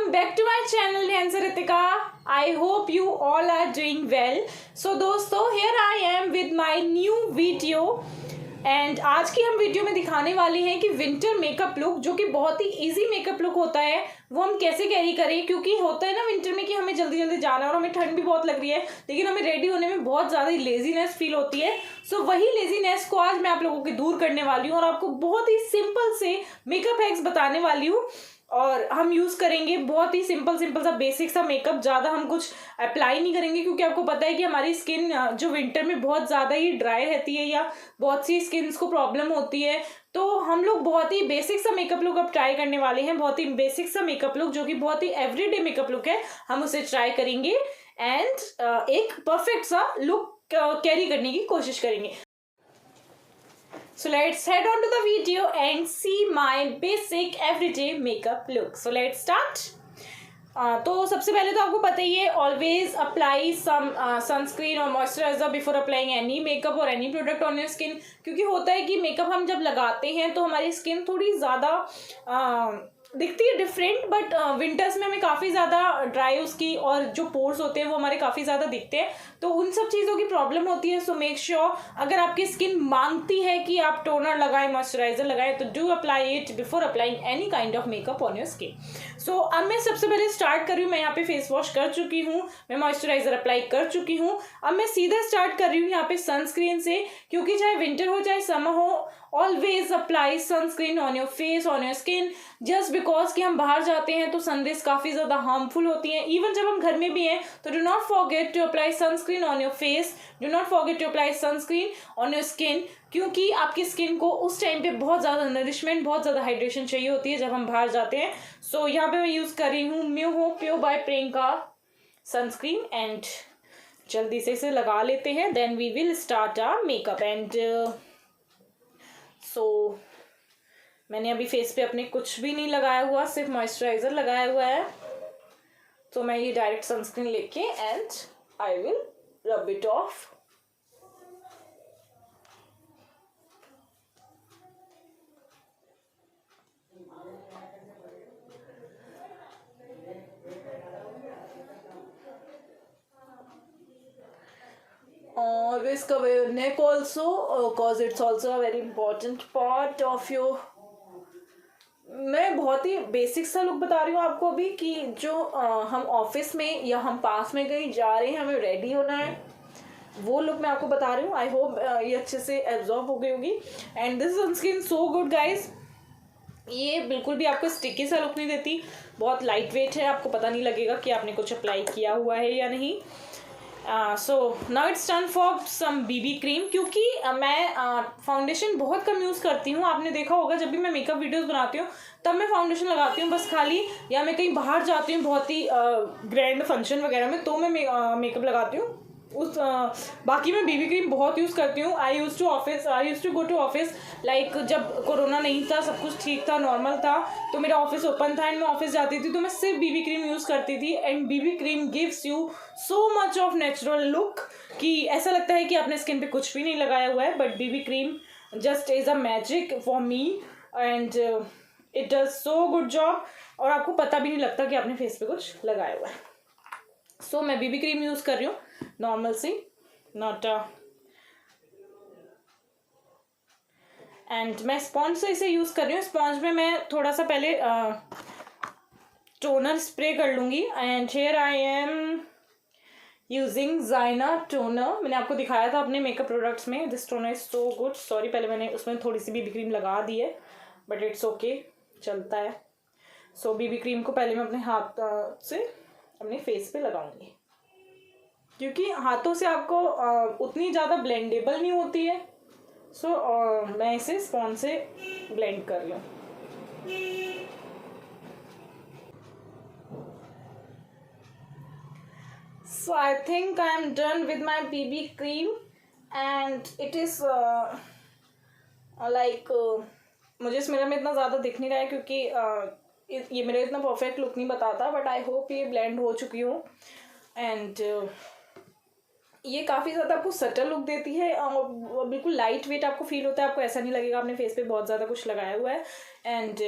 welcome back to my channel Dancer Ritika. I hope you all are doing well. So दोस्तों, here I am with my new video and आज की हम video में दिखाने वाले हैं कि विंटर मेकअप लुक जो कि बहुत ही इजी मेकअप लुक होता है वो हम कैसे कैरी करें। क्योंकि होता है ना विंटर में कि हमें जल्दी जल्दी जाना है और हमें ठंड भी बहुत लग रही है, लेकिन हमें रेडी होने में बहुत ज़्यादा लेजीनेस फील होती है। सो वही लेजीनेस को आज मैं आप लोगों की दूर करने वाली हूँ और आपको बहुत ही सिंपल से मेकअप हैक्स बताने वाली हूँ। और हम यूज़ करेंगे बहुत ही सिंपल सा बेसिक सा मेकअप, ज़्यादा हम कुछ अप्लाई नहीं करेंगे क्योंकि आपको पता है कि हमारी स्किन जो विंटर में बहुत ज़्यादा ही ड्राई रहती है या बहुत सी स्किन्स को प्रॉब्लम होती है। तो हम लोग बहुत ही बेसिक सा मेकअप लुक अब ट्राई करने वाले हैं, बहुत ही बेसिक सा मेकअप लुक जो कि बहुत ही एवरीडे मेकअप लुक है, हम उसे ट्राई करेंगे एंड एक परफेक्ट सा लुक कैरी करने की कोशिश करेंगे। So let's head on to the video and see my basic everyday makeup look. So let's start. तो सबसे पहले तो आपको पता ही है, ऑलवेज अप्लाई सम सनस्क्रीन और moisturiser before applying any makeup और any product on your skin. क्योंकि होता है कि मेकअप हम जब लगाते हैं तो हमारी स्किन थोड़ी ज़्यादा दिखती है डिफरेंट, बट विंटर्स में हमें काफ़ी ज़्यादा ड्राई उसकी और जो पोर्स होते हैं वो हमारे काफ़ी ज़्यादा दिखते हैं, तो उन सब चीज़ों की प्रॉब्लम होती है। सो मेक श्योर अगर आपकी स्किन मांगती है कि आप टोनर लगाएं, मॉइस्चराइजर लगाएं, तो do apply it before applying any kind of makeup on your skin. So अब मैं सबसे पहले स्टार्ट कर रही हूँ। मैं यहाँ पे फेस वॉश कर चुकी हूँ, मैं मॉइस्चराइजर अप्लाई कर चुकी हूँ। अब मैं सीधा स्टार्ट कर रही हूँ यहाँ पे सनस्क्रीन से, क्योंकि चाहे विंटर हो चाहे समर हो, always apply sunscreen on your face, on your skin, just because कि हम बाहर जाते हैं तो सनरेज काफ़ी ज़्यादा हार्मफुल होती हैं। इवन जब हम घर में भी हैं तो do not forget to apply sunscreen on your face, do not forget to apply sunscreen on your skin, क्योंकि आपकी स्किन को उस टाइम पे बहुत ज़्यादा नरिशमेंट, बहुत ज़्यादा हाइड्रेशन चाहिए होती है जब हम बाहर जाते हैं। सो यहाँ पे मैं यूज़ कर रही हूँ म्यूहो pure by Priyanka sunscreen and जल्दी से इसे लगा लेते हैं, then we will start our makeup. And so मैंने अभी फेस पे अपने कुछ भी नहीं लगाया हुआ, सिर्फ मॉइस्चराइज़र लगाया हुआ है। तो मैं ये डायरेक्ट सनस्क्रीन लेके and I will rub it of. Always cover your neck also, cause it's also a very important part of your। मैं बहुत ही बेसिक सा लुक बता रही हूँ आपको अभी कि जो हम ऑफिस में या हम पास में कहीं जा रहे हैं, हमें रेडी होना है, वो लुक मैं आपको बता रही हूँ। आई होप ये अच्छे से एब्जॉर्ब हो गई होगी। And this sunscreen so good guys, ये बिल्कुल भी आपको स्टिकी सा लुक नहीं देती, बहुत लाइट वेट है, आपको पता नहीं लगेगा कि आपने कुछ अप्लाई किया हुआ है या नहीं। So now it's turn for some BB cream, क्योंकि मैं फाउंडेशन बहुत कम यूज़ करती हूँ। आपने देखा होगा जब भी मैं मेकअप वीडियोस बनाती हूँ तब मैं फाउंडेशन लगाती हूँ बस खाली, या मैं कहीं बाहर जाती हूँ बहुत ही ग्रैंड फंक्शन वगैरह में, तो मैं मेकअप लगाती हूँ उस बाकी मैं बीबी क्रीम बहुत यूज़ करती हूँ। I used to go to office, like जब कोरोना नहीं था, सब कुछ ठीक था, नॉर्मल था, तो मेरा ऑफिस ओपन था एंड मैं ऑफिस जाती थी तो मैं सिर्फ बीबी क्रीम यूज़ करती थी। And BB cream gives you so much of natural look कि ऐसा लगता है कि आपने स्किन पे कुछ भी नहीं लगाया हुआ है, but BB cream just is a magic for me and it does so good job, और आपको पता भी नहीं लगता कि आपने फेस पे कुछ लगाया हुआ है। सो मैं बीबी क्रीम यूज़ कर रही हूँ नॉर्मल सी, नॉट एंड मैं स्पॉन्ज से इसे यूज़ कर रही हूँ। स्पॉन्ज में मैं थोड़ा सा पहले टोनर स्प्रे कर लूँगी। And here I am using ज़ाइना टोनर, मैंने आपको दिखाया था अपने मेकअप प्रोडक्ट्स में। This toner is so good. Sorry, पहले मैंने उसमें थोड़ी सी बीबी क्रीम लगा दी है, बट इट्स ओके, चलता है। सो बीबी क्रीम को पहले मैं अपने हाथ से अपने फेस पे लगाऊंगी, क्योंकि हाथों से आपको उतनी ज़्यादा ब्लेंडेबल नहीं होती है। सो मैं इसे स्पॉन्ज से ब्लेंड कर रही हूँ। So I think I am done with my BB cream and it is like मुझे इस मिरर में इतना ज़्यादा दिख नहीं रहा है क्योंकि ये मेरा इतना परफेक्ट लुक नहीं बताता, बट आई होप ये ब्लेंड हो चुकी हूँ। एंड ये काफ़ी ज़्यादा आपको सटल लुक देती है और बिल्कुल लाइट वेट आपको फील होता है, आपको ऐसा नहीं लगेगा आपने फेस पे बहुत ज़्यादा कुछ लगाया हुआ है। एंड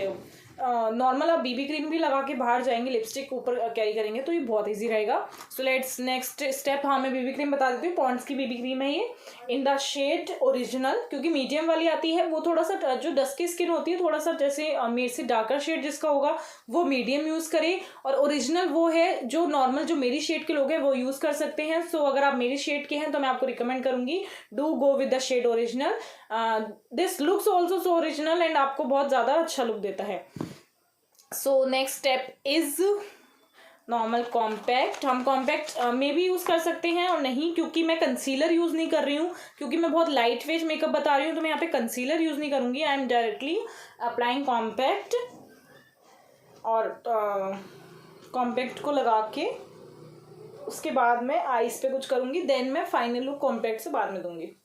नॉर्मल आप बीबी क्रीम भी लगा के बाहर जाएंगे, लिपस्टिक ऊपर कैरी करेंगे तो ये बहुत ईजी रहेगा। So let's next step. हाँ, मैं बीबी क्रीम बता देती हूँ। पॉन्ड्स की बीबी क्रीम है ये, इन द शेड ओरिजिनल, क्योंकि मीडियम वाली आती है वो थोड़ा सा जो डस्की स्किन होती है, थोड़ा सा जैसे मेरे से डार्कर शेड जिसका होगा वो मीडियम यूज़ करे, और ओरिजिनल वो है जो नॉर्मल जो मेरी शेड के लोग हैं वो यूज़ कर सकते हैं। सो अगर आप मेरी शेड के हैं तो मैं आपको रिकमेंड करूंगी, do go with the shade original. This looks also so original and आपको बहुत ज़्यादा अच्छा लुक देता है। So next step is normal compact. हम कॉम्पैक्ट में भी यूज़ कर सकते हैं और नहीं, क्योंकि मैं कंसीलर यूज़ नहीं कर रही हूँ, क्योंकि मैं बहुत लाइट वेट मेकअप बता रही हूँ तो मैं यहाँ पे कंसीलर यूज़ नहीं करूँगी। I am directly applying compact, और कॉम्पैक्ट को लगा के उसके बाद मैं आईज पे कुछ करूँगी, देन मैं फाइनल लुक कॉम्पैक्ट से बाद में दूंगी।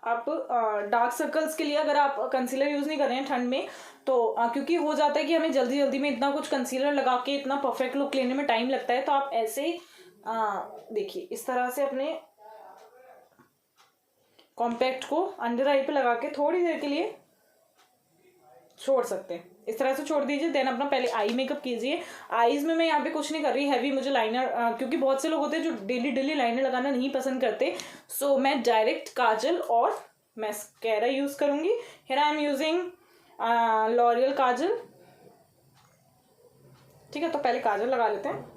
आप डार्क सर्कल्स के लिए अगर आप कंसीलर यूज़ नहीं कर रहे हैं ठंड में तो क्योंकि हो जाता है कि हमें जल्दी जल्दी में इतना कुछ कंसीलर लगा के इतना परफेक्ट लुक लेने में टाइम लगता है, तो आप ऐसे देखिए इस तरह से अपने कॉम्पैक्ट को अंडर आई पे लगा के थोड़ी देर के लिए छोड़ सकते हैं। इस तरह से छोड़ दीजिए, देन अपना पहले आई मेकअप कीजिए। आईज में मैं यहाँ पे कुछ नहीं कर रही हैवी, मुझे लाइनर क्योंकि बहुत से लोग होते हैं जो डेली डेली लाइनर लगाना नहीं पसंद करते, सो मैं डायरेक्ट काजल और मैस्कारा यूज़ करूँगी। Here I am using L'Oreal kajal. ठीक है, तो पहले काजल लगा लेते हैं।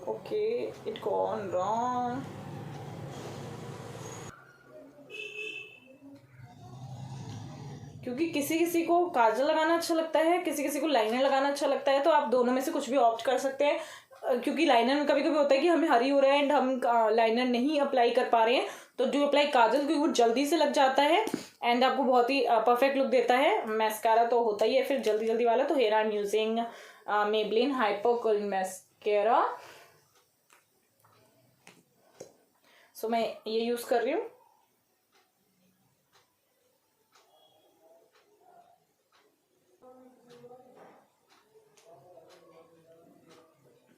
Okay, it gone wrong. क्योंकि किसी किसी को काजल लगाना अच्छा लगता है, किसी किसी को लाइनर लगाना अच्छा लगता है, तो आप दोनों में से कुछ भी ऑप्ट कर सकते हैं। क्योंकि लाइनर में कभी कभी होता है कि हमें हरी हो रहा है एंड हम लाइनर नहीं अप्लाई कर पा रहे हैं, तो डू अप्लाई काजल, क्योंकि वो जल्दी से लग जाता है एंड आपको बहुत ही परफेक्ट लुक देता है। मैस्कारा तो होता ही है फिर जल्दी जल्दी वाला, तो here I am using Maybelline hyper curl mascara. So मैं ये यूज़ कर रही हूँ।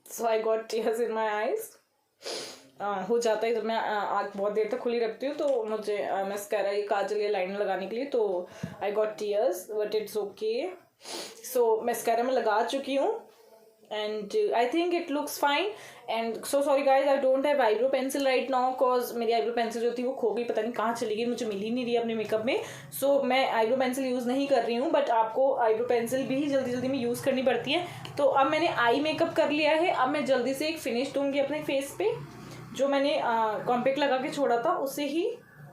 So I got tears in my eyes. हो जाता है जब मैं आँख बहुत देर तक खुली रखती हूँ तो मुझे मैस्कारा ये काजल या लाइनर लगाने के लिए, तो I got tears but it's okay. So mascara मैं लगा चुकी हूँ and I think it looks fine. And so sorry guys, I don't have eyebrow pencil right now, cause मेरी आईब्रो पेंसिल जो थी वो खो गई, पता नहीं कहाँ चली गई, मुझे मिल ही नहीं रही अपने मेकअप में। सो मैं आईब्रो पेंसिल यूज़ नहीं कर रही हूँ, बट आपको आईब्रो पेंसिल भी जल्दी जल्दी में यूज़ करनी पड़ती है। तो अब मैंने आई मेकअप कर लिया है, अब मैं जल्दी से एक फिनिश दूंगी अपने फेस पे। जो मैंने कॉम्पैक्ट लगा के छोड़ा था उसे ही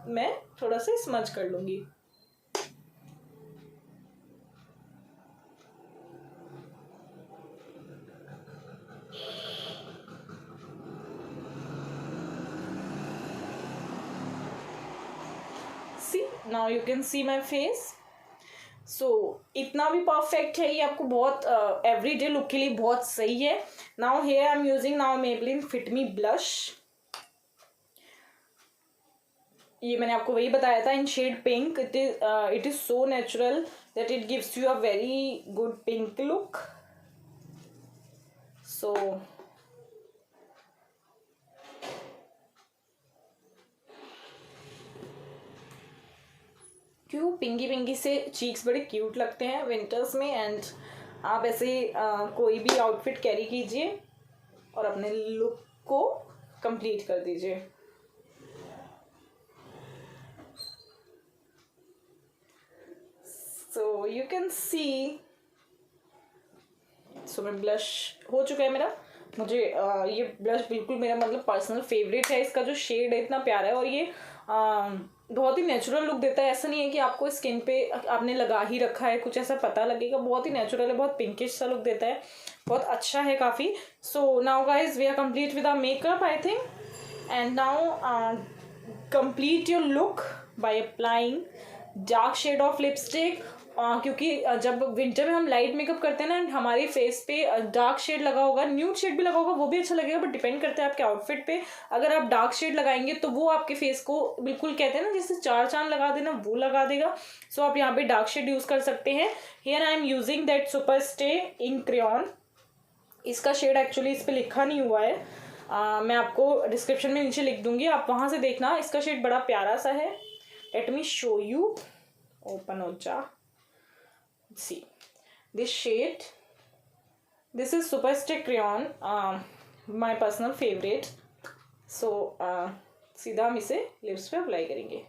मैं थोड़ा सा स्मज कर लूँगी। Now you can see my face. So इतना भी परफेक्ट है ये, आपको बहुत एवरीडे लुक के लिए बहुत सही है। Now here I am using now Maybelline fit me blush. ये मैंने आपको वही बताया था in shade pink. It is so natural that it gives you a very good pink look. So क्यों पिंकी पिंकी से चीक्स बड़े क्यूट लगते हैं विंटर्स में। एंड आप ऐसे कोई भी आउटफिट कैरी कीजिए और अपने लुक को कंप्लीट कर दीजिए। सो यू कैन सी। सो मैं ब्लश हो चुका है मेरा। मुझे ये ब्लश बिल्कुल मेरा मतलब पर्सनल फेवरेट है। इसका जो शेड है इतना प्यारा है और ये बहुत ही नेचुरल लुक देता है। ऐसा नहीं है कि आपको स्किन पे आपने लगा ही रखा है कुछ ऐसा पता लगेगा, बहुत ही नेचुरल है, बहुत पिंकिश सा लुक देता है, बहुत अच्छा है काफ़ी। So now guys we are complete with our makeup I think. And now complete your look by applying dark shade of lipstick. क्योंकि जब विंटर में हम लाइट मेकअप करते हैं ना, हमारे फेस पे डार्क शेड लगा होगा, न्यूड शेड भी लगा होगा, वो भी अच्छा लगेगा, बट डिपेंड करता है आपके आउटफिट पे। अगर आप डार्क शेड लगाएंगे तो वो आपके फेस को बिल्कुल कहते हैं ना जैसे चार चांद लगा देना, वो लगा देगा। सो आप यहाँ पे डार्क शेड यूज़ कर सकते हैं। Here I am using that super stay ink crayon. इसका शेड एक्चुअली इस पर लिखा नहीं हुआ है, मैं आपको डिस्क्रिप्शन में नीचे लिख दूंगी, आप वहाँ से देखना। इसका शेड बड़ा प्यारा सा है। Let me show you, open हो जा, see this shade, this is super stick crayon, my personal favourite. So सीधा हम इसे लिप्स पे अप्लाई करेंगे।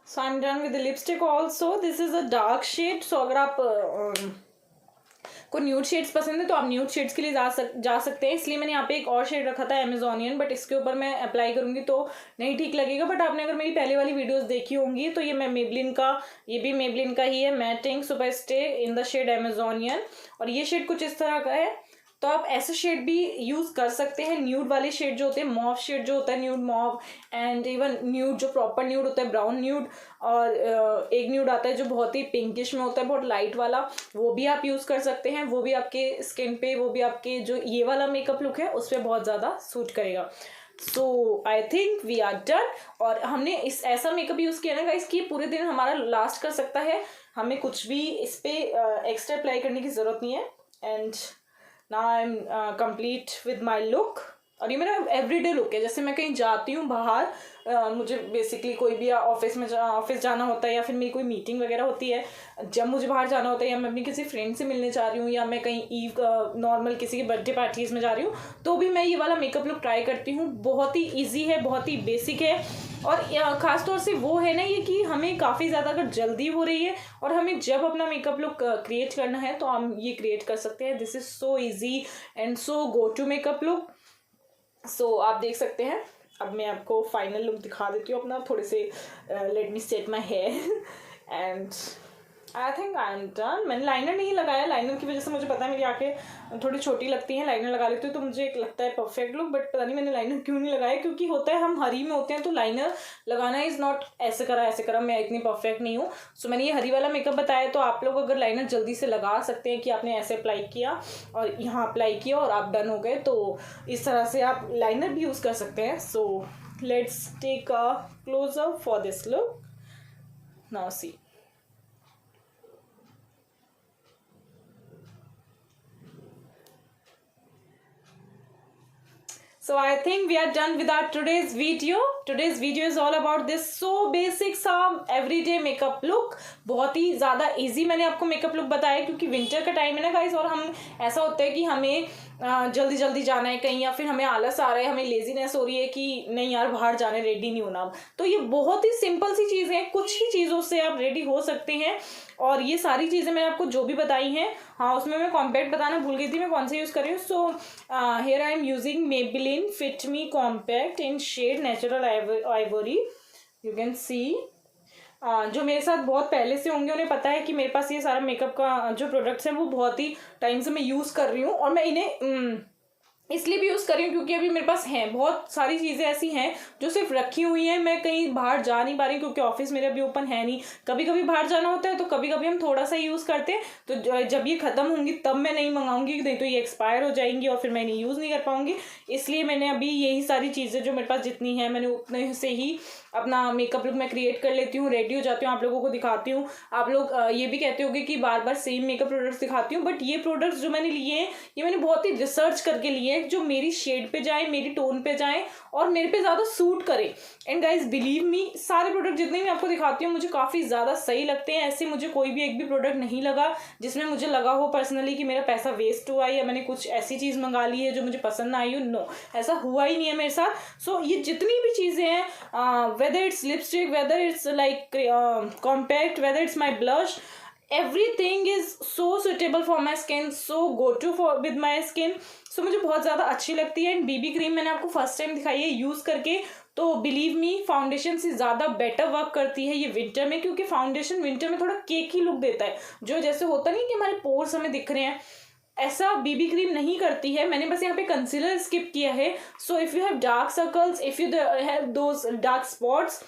So I am done with the lipstick also. This is a dark shade. So अगर आप को न्यूड शेड्स पसंद है तो आप न्यूड शेड्स के लिए जा सकते हैं। इसलिए मैंने यहाँ पे एक और शेड रखा था अमेजोनियन, बट इसके ऊपर मैं अप्लाई करूंगी तो नहीं ठीक लगेगा। बट आपने अगर मेरी पहले वाली वीडियोस देखी होंगी तो ये मेबलिन का, ये भी मेबलिन का ही है, matting super stay in the shade Amazonian. और ये शेड कुछ इस तरह का है। तो आप ऐसे शेड भी यूज़ कर सकते हैं। न्यूड वाले शेड जो होते हैं, मॉव शेड जो होता है, nude mauve, and even nude जो प्रॉपर न्यूड होता है, ब्राउन न्यूड, और एक न्यूड आता है जो बहुत ही पिंकिश में होता है, बहुत लाइट वाला, वो भी आप यूज़ कर सकते हैं। वो भी आपके स्किन पे, वो भी आपके जो ये वाला मेकअप लुक है उस पर बहुत ज़्यादा सूट करेगा। So I think we are done. और हमने इस ऐसा मेकअप यूज़ किया ना गाइस कि पूरे दिन हमारा लास्ट कर सकता है, हमें कुछ भी इस पर एक्स्ट्रा अप्लाई करने की ज़रूरत नहीं है। And now I am complete with my look. और ये मेरा एवरीडे लुक है। जैसे मैं कहीं जाती हूँ बाहर, मुझे बेसिकली कोई भी ऑफिस जाना होता है, या फिर मेरी कोई मीटिंग वगैरह होती है, जब मुझे बाहर जाना होता है, या मैं अपनी किसी फ्रेंड से मिलने जा रही हूँ, या मैं कहीं नॉर्मल किसी की बर्थडे पार्टीज़ में जा रही हूँ, तो भी मैं ये वाला मेकअप लुक ट्राई करती हूँ। बहुत ही ईजी है, बहुत ही बेसिक है। और ख़ासतौर से वो है ना ये कि हमें काफ़ी ज़्यादा अगर जल्दी हो रही है और हमें जब अपना मेकअप लुक क्रिएट करना है तो हम ये क्रिएट कर सकते हैं। This is so easy and so go to makeup look. So आप देख सकते हैं। अब मैं आपको फाइनल लुक दिखा देती हूँ अपना। थोड़े से let me set my hair and I think I am done. मैंने लाइनर नहीं लगाया, लाइनर की वजह से मुझे पता है मेरी आंखें थोड़ी छोटी लगती हैं, लाइनर लगा लेती हूँ तो मुझे एक लगता है परफेक्ट लुक। बट पता नहीं मैंने लाइनर क्यों नहीं लगाया, क्योंकि होता है हम हरी में होते हैं तो लाइनर लगाना इज़ नॉट ऐसे करा, मैं इतनी परफेक्ट नहीं हूँ। सो मैंने ये हरी वाला मेकअप बताया, तो आप लोग अगर लाइनर जल्दी से लगा सकते हैं कि आपने ऐसे अप्लाई किया और यहाँ अप्लाई किया और आप डन हो गए, तो इस तरह से आप लाइनर भी यूज़ कर सकते हैं। So let's take a close up for this look. Now see, so I think we are done with our today's video. Today's video is all about this so basic सा everyday makeup look। बहुत ही ज़्यादा easy मैंने आपको makeup look बताया, क्योंकि winter का time है ना गाइस, और हम ऐसा होता है कि हमें जल्दी जल्दी जाना है कहीं, या फिर हमें आलस आ रहा है, हमें लेजीनेस हो रही है कि नहीं यार बाहर जाने रेडी नहीं होना। तो ये बहुत ही सिंपल सी चीज़ें हैं, कुछ ही चीज़ों से आप रेडी हो सकते हैं। और ये सारी चीज़ें मैंने आपको जो भी बताई हैं, हाँ उसमें मैं कॉम्पैक्ट बताना भूल गई थी, मैं कौन सा यूज़ कर रही हूँ। So here I am using Maybelline fit me compact in shade natural ivory. You can see, जो मेरे साथ बहुत पहले से होंगे उन्हें पता है कि मेरे पास ये सारा मेकअप का जो प्रोडक्ट्स हैं वो बहुत ही टाइम से मैं यूज़ कर रही हूँ। और मैं इन्हें इसलिए भी यूज़ कर रही हूँ क्योंकि अभी मेरे पास हैं बहुत सारी चीज़ें ऐसी हैं जो सिर्फ रखी हुई हैं, मैं कहीं बाहर जा नहीं पा रही क्योंकि ऑफिस मेरे अभी ओपन है नहीं। कभी कभी बाहर जाना होता है तो कभी कभी हम थोड़ा सा यूज़ करते हैं, तो जब ये ख़त्म होंगी तब मैं नहीं मंगाऊंगी, नहीं तो ये एक्सपायर हो जाएंगी और फिर मैं इन्हें यूज़ नहीं कर पाऊंगी। इसलिए मैंने अभी यही सारी चीज़ें जो मेरे पास जितनी हैं मैंने उतने से ही अपना मेकअप लुक मैं क्रिएट कर लेती हूँ, रेडी हो जाती हूँ, आप लोगों को दिखाती हूँ। आप लोग ये भी कहते होंगे कि बार बार सेम मेकअप प्रोडक्ट्स दिखाती हूँ, बट ये प्रोडक्ट्स जो मैंने लिए हैं ये मैंने बहुत ही रिसर्च करके लिए हैं, जो मेरी शेड पे जाए, मेरी टोन पे जाए और मेरे पे ज़्यादा सूट करे। एंड गाइज बिलीव मी, सारे प्रोडक्ट जितने भी आपको दिखाती हूँ मुझे काफ़ी ज़्यादा सही लगते हैं। ऐसे मुझे कोई भी एक भी प्रोडक्ट नहीं लगा जिसमें मुझे लगा हो पर्सनली कि मेरा पैसा वेस्ट हुआ है या मैंने कुछ ऐसी चीज़ मंगा ली है जो मुझे पसंद ना आई हो। नो, ऐसा हुआ ही नहीं है मेरे साथ। सो ये जितनी भी चीज़ें हैं, whether it's lipstick, whether it's like compact, whether it's my blush, everything is so suitable for my skin, so go to for with my skin। so मुझे बहुत ज़्यादा अच्छी लगती है। एंड बीबी क्रीम मैंने आपको फर्स्ट टाइम दिखाई है यूज़ करके, तो बिलीव मी फाउंडेशन से ज़्यादा बेटर वर्क करती है ये विंटर में, क्योंकि फाउंडेशन विंटर में थोड़ा केकी लुक देता है, जो जैसे होता नहीं कि हमारे पोर्स हमें दिख रहे हैं, ऐसा बीबी क्रीम नहीं करती है। मैंने बस यहाँ पे कंसीलर स्किप किया है। So if you have dark circles, if you have those dark spots,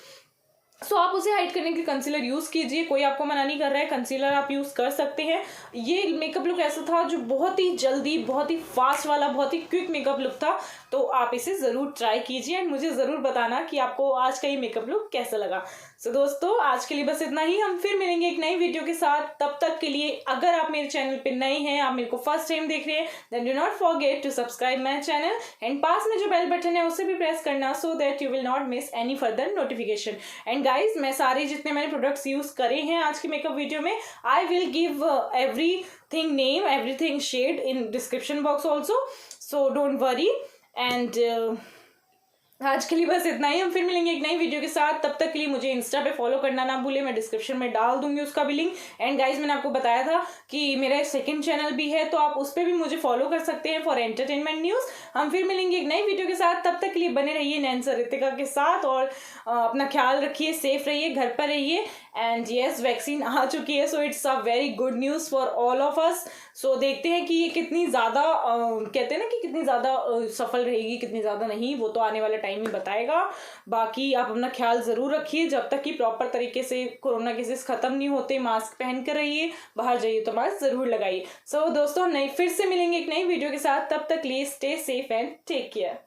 so आप उसे हाइड करने के लिए कंसीलर यूज़ कीजिए, कोई आपको मना नहीं कर रहा है, कंसीलर आप यूज़ कर सकते हैं। ये मेकअप लुक ऐसा था जो बहुत ही जल्दी, बहुत ही फास्ट वाला, बहुत ही क्विक मेकअप लुक था, तो आप इसे ज़रूर ट्राई कीजिए एंड मुझे ज़रूर बताना कि आपको आज का ये मेकअप लुक कैसा लगा। सो दोस्तों, आज के लिए बस इतना ही। हम फिर मिलेंगे एक नई वीडियो के साथ। तब तक के लिए अगर आप मेरे चैनल पर नए हैं, आप मेरे को फर्स्ट टाइम देख रहे हैं, then do not forget to subscribe my channel and पास में जो बेल बटन है उसे भी प्रेस करना, so that you will not miss any further notification. And guys, मैं सारे जितने मैंने प्रोडक्ट्स यूज करे हैं आज की मेकअप वीडियो में, I will give everything name, everything shade in description box also, so don't worry. And आज के लिए बस इतना ही। हम फिर मिलेंगे एक नई वीडियो के साथ। तब तक के लिए मुझे इंस्टा पे फॉलो करना ना भूले, मैं डिस्क्रिप्शन में डाल दूंगी उसका भी लिंक। एंड गाइज, मैंने आपको बताया था कि मेरा सेकंड चैनल भी है, तो आप उस पर भी मुझे फॉलो कर सकते हैं फॉर एंटरटेनमेंट न्यूज़। हम फिर मिलेंगे एक नई वीडियो के साथ। तब तक के लिए बने रहिए नैन्सी और रितिका के साथ, और अपना ख्याल रखिए, सेफ रहिए, घर पर रहिए। एंड येस, वैक्सीन आ चुकी है, so it's a very good news for all of us. So देखते हैं कि ये कितनी ज़्यादा कहते हैं ना कि कितनी ज़्यादा सफल रहेगी, कितनी ज़्यादा नहीं, वो तो आने वाला टाइम ही बताएगा। बाकी आप अपना ख्याल ज़रूर रखिए, जब तक कि प्रॉपर तरीके से कोरोना केसेस ख़त्म नहीं होते। मास्क पहन कर रहिए, बाहर जाइए तो मास्क ज़रूर लगाइए। सो दोस्तों, हम फिर से मिलेंगे एक नई वीडियो के साथ। तब तक लिए stay safe and take care.